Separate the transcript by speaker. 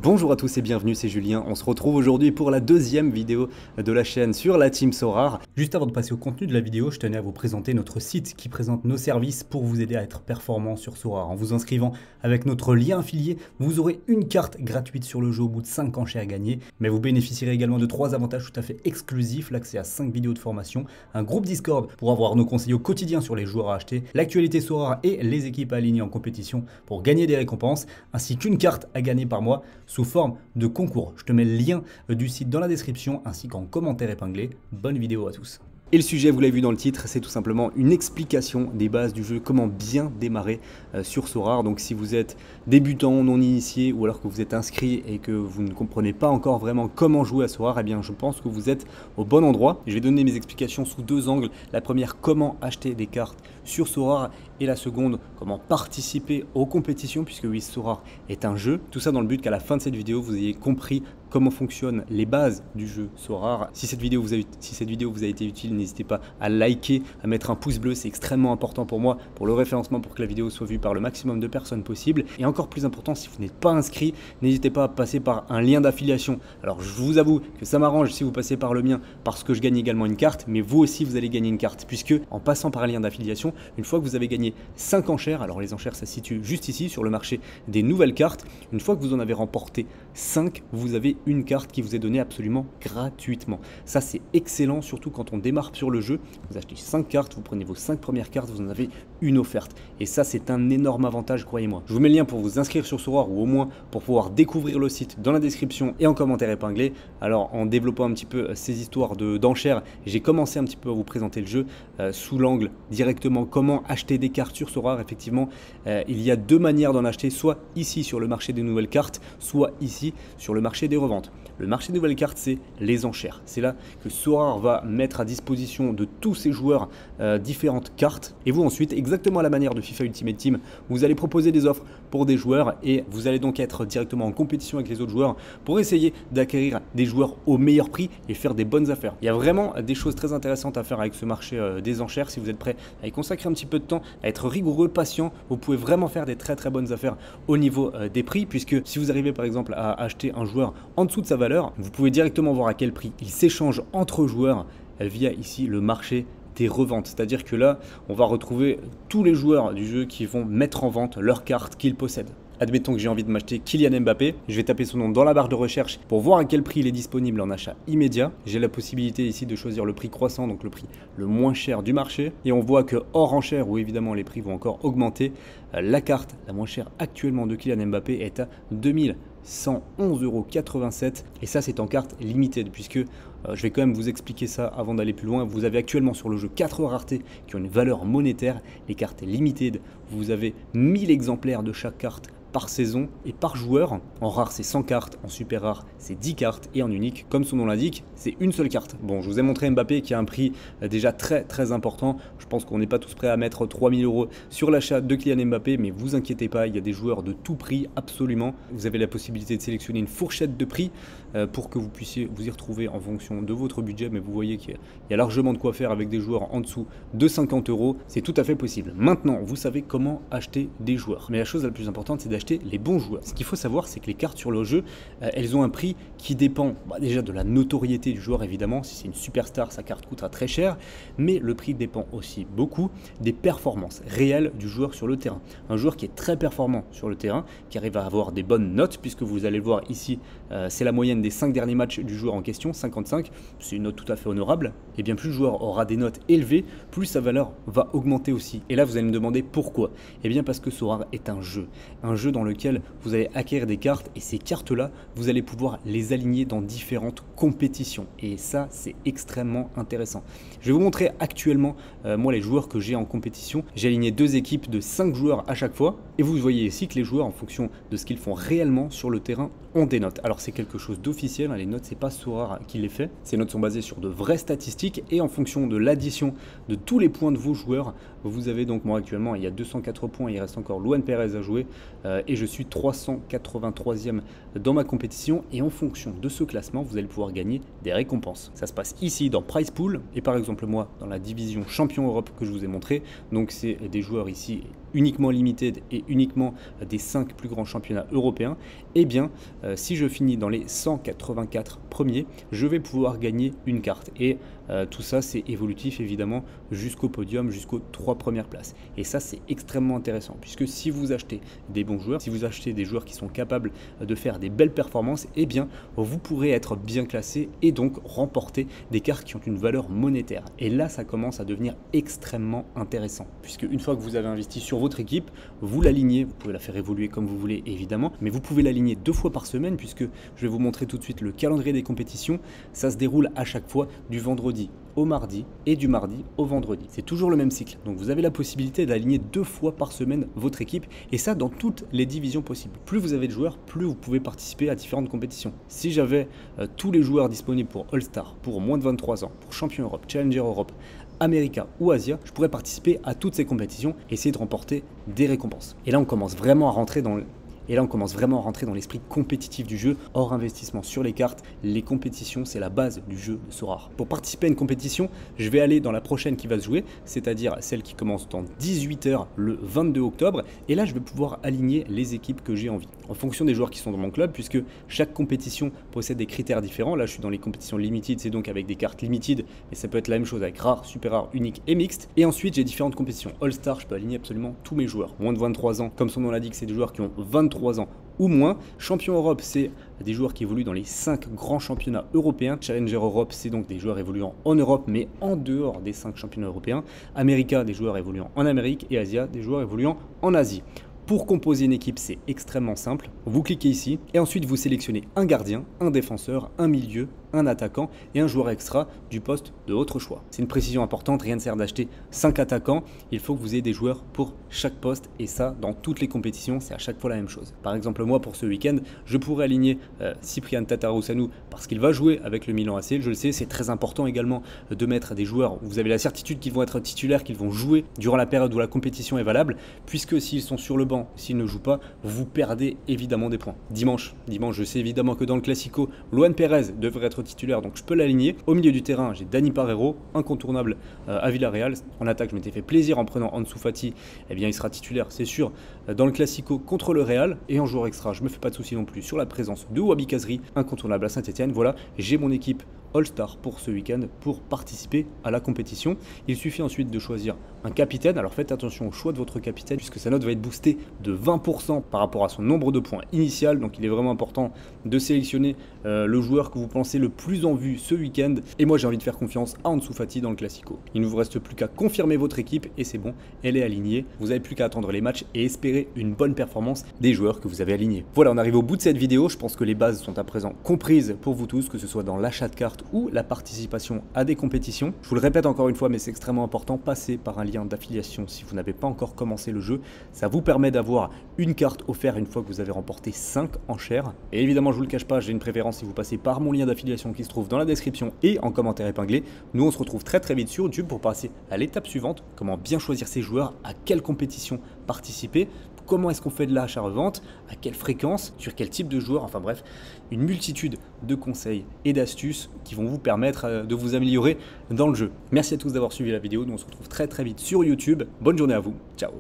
Speaker 1: Bonjour à tous et bienvenue, c'est Julien. On se retrouve aujourd'hui pour la deuxième vidéo de la chaîne sur la Team Sorare. Juste avant de passer au contenu de la vidéo, je tenais à vous présenter notre site qui présente nos services pour vous aider à être performant sur Sorare. En vous inscrivant avec notre lien affilié, vous aurez une carte gratuite sur le jeu au bout de 5 enchères à gagner. Mais vous bénéficierez également de 3 avantages tout à fait exclusifs, l'accès à 5 vidéos de formation, un groupe Discord pour avoir nos conseils au quotidien sur les joueurs à acheter, l'actualité Sorare et les équipes alignées en compétition pour gagner des récompenses, ainsi qu'une carte à gagner par mois sous forme de concours. Je te mets le lien du site dans la description ainsi qu'en commentaire épinglé. Bonne vidéo à tous. Et le sujet, vous l'avez vu dans le titre, c'est tout simplement une explication des bases du jeu, comment bien démarrer sur Sorare. Donc si vous êtes débutant, non initié ou alors que vous êtes inscrit et que vous ne comprenez pas encore vraiment comment jouer à Sorare, eh bien je pense que vous êtes au bon endroit. Je vais donner mes explications sous 2 angles. La première, comment acheter des cartes sur Sorare, et la seconde, comment participer aux compétitions, puisque oui, Sorare est un jeu. Tout ça dans le but qu'à la fin de cette vidéo, vous ayez compris comment fonctionnent les bases du jeu Sorare. Si cette vidéo vous a été utile, n'hésitez pas à liker, à mettre un pouce bleu, c'est extrêmement important pour moi, pour le référencement, pour que la vidéo soit vue par le maximum de personnes possible. Et encore plus important, si vous n'êtes pas inscrit, n'hésitez pas à passer par un lien d'affiliation. Alors je vous avoue que ça m'arrange si vous passez par le mien, parce que je gagne également une carte, mais vous aussi vous allez gagner une carte, puisque en passant par un lien d'affiliation, une fois que vous avez gagné 5 enchères, alors les enchères ça se situe juste ici sur le marché des nouvelles cartes, une fois que vous en avez remporté 5, vous avez une carte qui vous est donnée absolument gratuitement. Ça c'est excellent, surtout quand on démarre sur le jeu. Vous achetez 5 cartes, vous prenez vos 5 premières cartes, vous en avez une offerte. Et ça c'est un énorme avantage, croyez-moi. Je vous mets le lien pour vous inscrire sur Sorare, ou au moins pour pouvoir découvrir le site dans la description et en commentaire épinglé. Alors en développant un petit peu ces histoires d'enchères, j'ai commencé un petit peu à vous présenter le jeu sous l'angle directement comment acheter des cartes sur Sorare. Effectivement, il y a 2 manières d'en acheter, soit ici sur le marché des nouvelles cartes, soit ici sur le marché des reventes. Le marché des nouvelles cartes, c'est les enchères. C'est là que Sorare va mettre à disposition de tous ses joueurs différentes cartes. Et vous ensuite, exactement à la manière de FIFA Ultimate Team, vous allez proposer des offres pour des joueurs et vous allez donc être directement en compétition avec les autres joueurs pour essayer d'acquérir des joueurs au meilleur prix et faire des bonnes affaires. Il y a vraiment des choses très intéressantes à faire avec ce marché des enchères. Si vous êtes prêt à y consacrer un petit peu de temps, à être rigoureux, patient, vous pouvez vraiment faire des très bonnes affaires au niveau des prix, puisque si vous arrivez par exemple à acheter un joueur en dessous de sa valeur, vous pouvez directement voir à quel prix il s'échange entre joueurs via ici le marché des reventes. C'est-à-dire que là, on va retrouver tous les joueurs du jeu qui vont mettre en vente leurs cartes qu'ils possèdent. Admettons que j'ai envie de m'acheter Kylian Mbappé, je vais taper son nom dans la barre de recherche pour voir à quel prix il est disponible en achat immédiat. J'ai la possibilité ici de choisir le prix croissant, donc le prix le moins cher du marché. Et on voit que hors enchère, où évidemment les prix vont encore augmenter, la carte la moins chère actuellement de Kylian Mbappé est à 2111,87 €. Et ça c'est en carte limited, puisque je vais quand même vous expliquer ça avant d'aller plus loin. Vous avez actuellement sur le jeu 4 raretés qui ont une valeur monétaire. Les cartes limited, vous avez 1000 exemplaires de chaque carte par saison et par joueur. En rare c'est 100 cartes, en super rare c'est 10 cartes et en unique, comme son nom l'indique, c'est une seule carte. Bon, je vous ai montré Mbappé qui a un prix déjà très important. Je pense qu'on n'est pas tous prêts à mettre 3000 € sur l'achat de Kylian Mbappé, mais vous inquiétez pas, il y a des joueurs de tout prix absolument. Vous avez la possibilité de sélectionner une fourchette de prix pour que vous puissiez vous y retrouver en fonction de votre budget, mais vous voyez qu'il y a largement de quoi faire avec des joueurs en dessous de 50 €, c'est tout à fait possible. Maintenant, vous savez comment acheter des joueurs, mais la chose la plus importante c'est d'acheter les bons joueurs. Ce qu'il faut savoir, c'est que les cartes sur le jeu, elles ont un prix qui dépend déjà de la notoriété du joueur évidemment. Si c'est une superstar, sa carte coûtera très cher, mais le prix dépend aussi beaucoup des performances réelles du joueur sur le terrain. Un joueur qui est très performant sur le terrain, qui arrive à avoir des bonnes notes, puisque vous allez le voir ici, c'est la moyenne des 5 derniers matchs du joueur en question, 55, c'est une note tout à fait honorable. Et bien plus le joueur aura des notes élevées, plus sa valeur va augmenter aussi. Et là vous allez me demander pourquoi. Et bien parce que Sorare est un jeu dans lequel vous allez acquérir des cartes, et ces cartes-là, vous allez pouvoir les aligner dans différentes compétitions. Et ça, c'est extrêmement intéressant. Je vais vous montrer actuellement, moi, les joueurs que j'ai en compétition. J'ai aligné 2 équipes de 5 joueurs à chaque fois. Et vous voyez ici que les joueurs, en fonction de ce qu'ils font réellement sur le terrain, ont des notes. Alors, c'est quelque chose d'officiel, hein, les notes, c'est pas Sorare qui les fait. Ces notes sont basées sur de vraies statistiques, et en fonction de l'addition de tous les points de vos joueurs, vous avez donc, moi, actuellement, il y a 204 points, il reste encore Luan Pérez à jouer. Et je suis 383e dans ma compétition, et en fonction de ce classement vous allez pouvoir gagner des récompenses. Ça se passe ici dans Prize Pool, et par exemple moi dans la division Champion Europe que je vous ai montré, donc c'est des joueurs ici uniquement limited et uniquement des 5 plus grands championnats européens, eh bien, si je finis dans les 184 premiers, je vais pouvoir gagner une carte. Et tout ça, c'est évolutif évidemment jusqu'au podium, jusqu'aux 3 premières places. Et ça, c'est extrêmement intéressant puisque si vous achetez des bons joueurs, si vous achetez des joueurs qui sont capables de faire des belles performances, eh bien, vous pourrez être bien classé et donc remporter des cartes qui ont une valeur monétaire. Et là, ça commence à devenir extrêmement intéressant puisque une fois que vous avez investi sur votre équipe, vous l'alignez, vous pouvez la faire évoluer comme vous voulez évidemment, mais vous pouvez l'aligner 2 fois par semaine puisque je vais vous montrer tout de suite le calendrier des compétitions. Ça se déroule à chaque fois du vendredi au mardi et du mardi au vendredi. C'est toujours le même cycle. Donc vous avez la possibilité d'aligner 2 fois par semaine votre équipe et ça dans toutes les divisions possibles. Plus vous avez de joueurs, plus vous pouvez participer à différentes compétitions. Si j'avais tous les joueurs disponibles pour All-Star, pour moins de 23 ans, pour Champion Europe, Challenger Europe, America ou Asia, je pourrais participer à toutes ces compétitions et essayer de remporter des récompenses. Et là on commence vraiment à rentrer dans l'esprit compétitif du jeu, hors investissement sur les cartes. Les compétitions, c'est la base du jeu de Sorare. Pour participer à une compétition, je vais aller dans la prochaine qui va se jouer, c'est-à-dire celle qui commence dans 18 h le 22 octobre. Et là, je vais pouvoir aligner les équipes que j'ai envie, en fonction des joueurs qui sont dans mon club, puisque chaque compétition possède des critères différents. Là, je suis dans les compétitions limited, c'est donc avec des cartes limited, mais ça peut être la même chose avec rare, super rare, unique et mixte. Et ensuite, j'ai différentes compétitions. All-Star, je peux aligner absolument tous mes joueurs. Moins de 23 ans, comme son nom l'indique, c'est des joueurs qui ont 23 ans ou moins. Champion Europe, c'est des joueurs qui évoluent dans les 5 grands championnats européens. Challenger Europe, c'est donc des joueurs évoluant en Europe, mais en dehors des 5 championnats européens. America, des joueurs évoluant en Amérique. Et Asia, des joueurs évoluant en Asie. Pour composer une équipe, c'est extrêmement simple. Vous cliquez ici et ensuite vous sélectionnez un gardien, un défenseur, un milieu, un attaquant et un joueur extra du poste de votre choix. C'est une précision importante, rien ne sert d'acheter 5 attaquants, il faut que vous ayez des joueurs pour chaque poste et ça, dans toutes les compétitions, c'est à chaque fois la même chose. Par exemple, moi, pour ce week-end, je pourrais aligner Cyprien Tatarusanu parce qu'il va jouer avec le Milan AC, je le sais, c'est très important également de mettre des joueurs où vous avez la certitude qu'ils vont être titulaires, qu'ils vont jouer durant la période où la compétition est valable, puisque s'ils sont sur le banc, s'ils ne jouent pas, vous perdez évidemment des points. Dimanche, je sais évidemment que dans le Classico, Luan Pérez devrait être titulaire, donc je peux l'aligner. Au milieu du terrain, j'ai Dani Parejo, incontournable à Villarreal. En attaque, je m'étais fait plaisir en prenant Ansu Fati, eh bien il sera titulaire, c'est sûr, dans le Classico contre le Real. Et en joueur extra, je me fais pas de soucis non plus sur la présence de Wabi Kazri, incontournable à Saint-Etienne. Voilà, j'ai mon équipe All-Star pour ce week-end pour participer à la compétition. Il suffit ensuite de choisir un capitaine. Alors faites attention au choix de votre capitaine puisque sa note va être boostée de 20% par rapport à son nombre de points initial. Donc il est vraiment important de sélectionner le joueur que vous pensez le plus en vue ce week-end. Et moi j'ai envie de faire confiance à Ansu Fati dans le Classico. Il ne vous reste plus qu'à confirmer votre équipe et c'est bon, elle est alignée. Vous n'avez plus qu'à attendre les matchs et espérer une bonne performance des joueurs que vous avez alignés. Voilà, on arrive au bout de cette vidéo. Je pense que les bases sont à présent comprises pour vous tous, que ce soit dans l'achat de cartes ou la participation à des compétitions. Je vous le répète encore une fois, mais c'est extrêmement important, passez par un lien d'affiliation si vous n'avez pas encore commencé le jeu. Ça vous permet d'avoir une carte offerte une fois que vous avez remporté 5 enchères. Et évidemment, je vous le cache pas, j'ai une préférence si vous passez par mon lien d'affiliation qui se trouve dans la description et en commentaire épinglé. Nous, on se retrouve très vite sur YouTube pour passer à l'étape suivante, comment bien choisir ses joueurs, à quelle compétition participer, comment est-ce qu'on fait de l'achat-revente, à quelle fréquence, sur quel type de joueur, enfin bref, une multitude de conseils et d'astuces qui vont vous permettre de vous améliorer dans le jeu. Merci à tous d'avoir suivi la vidéo, nous on se retrouve très vite sur YouTube. Bonne journée à vous, ciao.